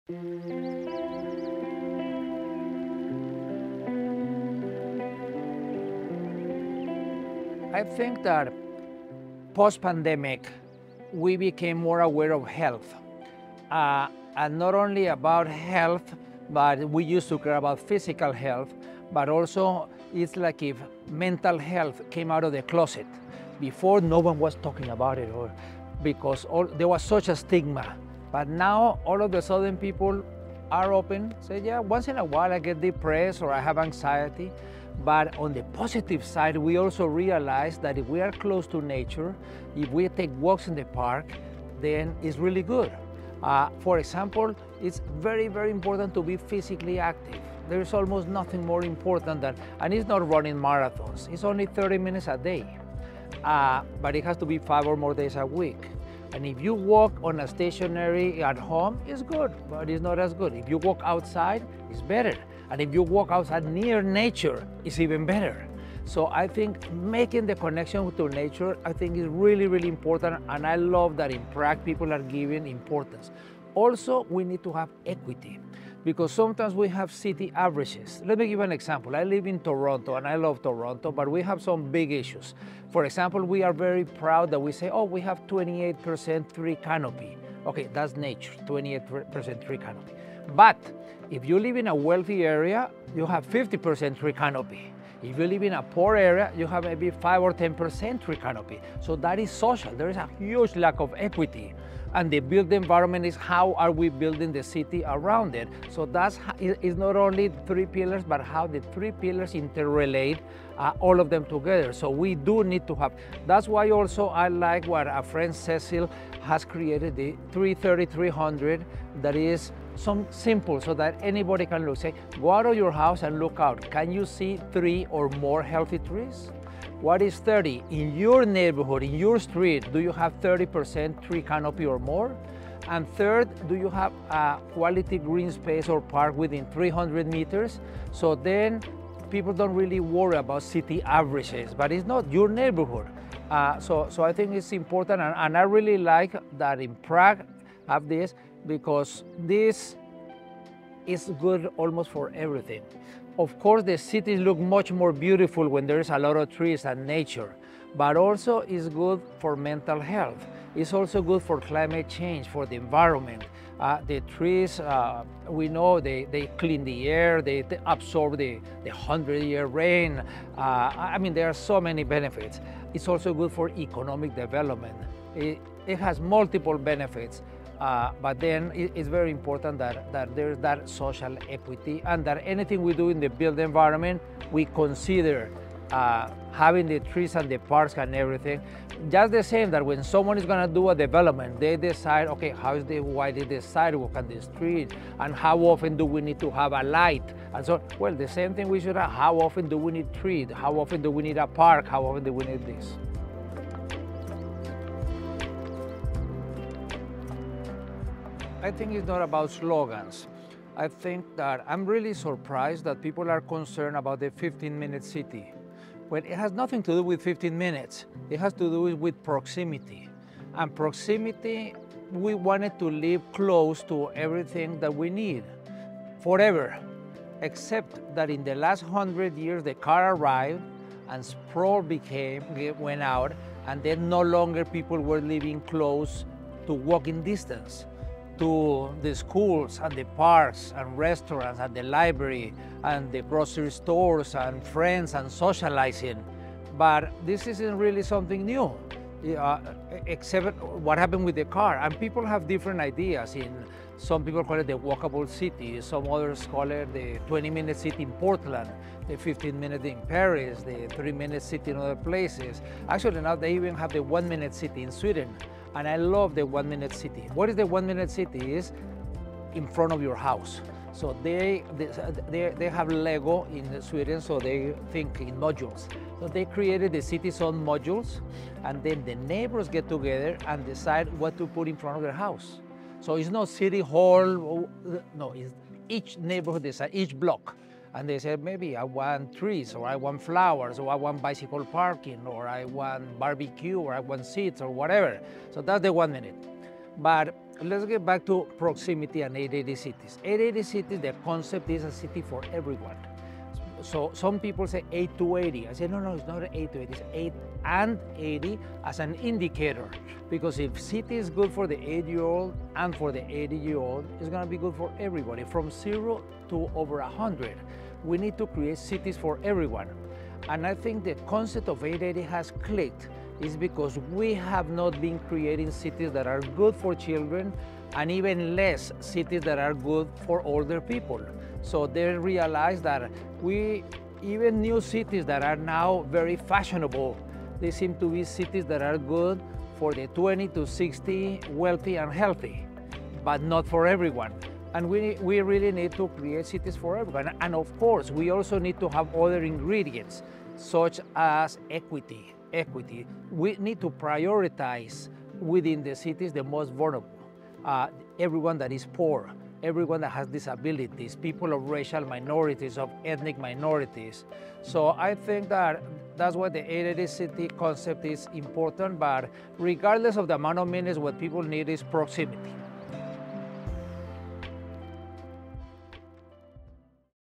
I think that post-pandemic, we became more aware of health. And not only about health, but we used to care about physical health, but also it's like if mental health came out of the closet. Before, no one was talking about it, or because there was such a stigma. But now, all of a sudden, people are open, say, yeah, once in a while I get depressed or I have anxiety. But on the positive side, we also realize that if we are close to nature, if we take walks in the park, then it's really good. For example, it's very, very important to be physically active. There's almost nothing more important than, and it's not running marathons, it's only 30 minutes a day. But it has to be 5 or more days a week. And if you walk on a stationary at home, it's good, but it's not as good. If you walk outside, it's better. And if you walk outside near nature, it's even better. So I think making the connection to nature, I think is really, really important. And I love that in Prague, people are giving importance. Also, we need to have equity, because sometimes we have city averages. Let me give an example. I live in Toronto and I love Toronto, but we have some big issues. For example, we are very proud that we say, oh, we have 28% tree canopy. Okay, that's nature, 28% tree canopy. But if you live in a wealthy area, you have 50% tree canopy. If you live in a poor area, you have maybe 5 or 10% tree canopy. So that is social. There is a huge lack of equity. And the built environment is how are we building the city around it. So that's is not only 3 pillars, but how the 3 pillars interrelate all of them together. So we do need to have, that's why also I like what a friend Cecil has created, the 330-300, that is some simple so that anybody can look, say, go out of your house and look out. Can you see 3 or more healthy trees? What is 30? In your neighborhood, in your street, do you have 30% tree canopy or more? And third, do you have a quality green space or park within 300 meters? So then people don't really worry about city averages, but it's not your neighborhood. So I think it's important, and I really like that in Prague have this, because this is good almost for everything. Of course, the cities look much more beautiful when there's a lot of trees and nature, but also it's good for mental health. It's also good for climate change, for the environment. The trees, we know they clean the air, they absorb the 100-year rain. I mean, there are so many benefits. It's also good for economic development. It has multiple benefits. But then it's very important that there's that social equity, and that anything we do in the built environment, we consider having the trees and the parks and everything. Just the same that when someone is going to do a development, they decide, okay, how is the wide the sidewalk and the street, and how often do we need to have a light? And so, well, the same thing we should have. How often do we need trees? How often do we need a park? How often do we need this? I think it's not about slogans. I think that I'm really surprised that people are concerned about the 15-minute city. Well, it has nothing to do with 15 minutes. It has to do with proximity. And proximity, we wanted to live close to everything that we need forever, except that in the last 100 years, the car arrived and sprawl went out, and then no longer people were living close to walking distance to the schools and the parks and restaurants and the library and the grocery stores and friends and socializing. But this isn't really something new, except what happened with the car. And people have different ideas. Some people call it the walkable city, some others call it the 20-minute city in Portland, the 15-minute in Paris, the 3-minute city in other places. Actually, now they even have the 1-minute city in Sweden. And I love the 1-minute city. What is the 1-minute city? Is in front of your house. So they have Lego in Sweden, so they think in modules. So they created the city's own modules, and then the neighbors get together and decide what to put in front of their house. So it's not city hall, no, it's each neighborhood decide, each block. And they say, maybe I want trees, or I want flowers, or I want bicycle parking, or I want barbecue, or I want seats, or whatever. So that's the 1 minute. But let's get back to proximity and 880 cities. 880 cities, the concept is a city for everyone. So some people say 8 to 80. I say, no, it's not 8 to 80, it's 8 and 80 as an indicator. Because if city is good for the 8-year-old and for the 80-year-old, it's gonna be good for everybody, from 0 to over 100. We need to create cities for everyone. And I think the concept of 880 has clicked is because we have not been creating cities that are good for children, and even less cities that are good for older people. So they realize that even new cities that are now very fashionable, they seem to be cities that are good for the 20 to 60 wealthy and healthy, but not for everyone. And we really need to create cities for everyone. And of course, we also need to have other ingredients, such as equity. We need to prioritize within the cities the most vulnerable, everyone that is poor, everyone that has disabilities, people of racial minorities, of ethnic minorities. So I think that that's why the 880 city concept is important, but regardless of the amount of minutes, what people need is proximity.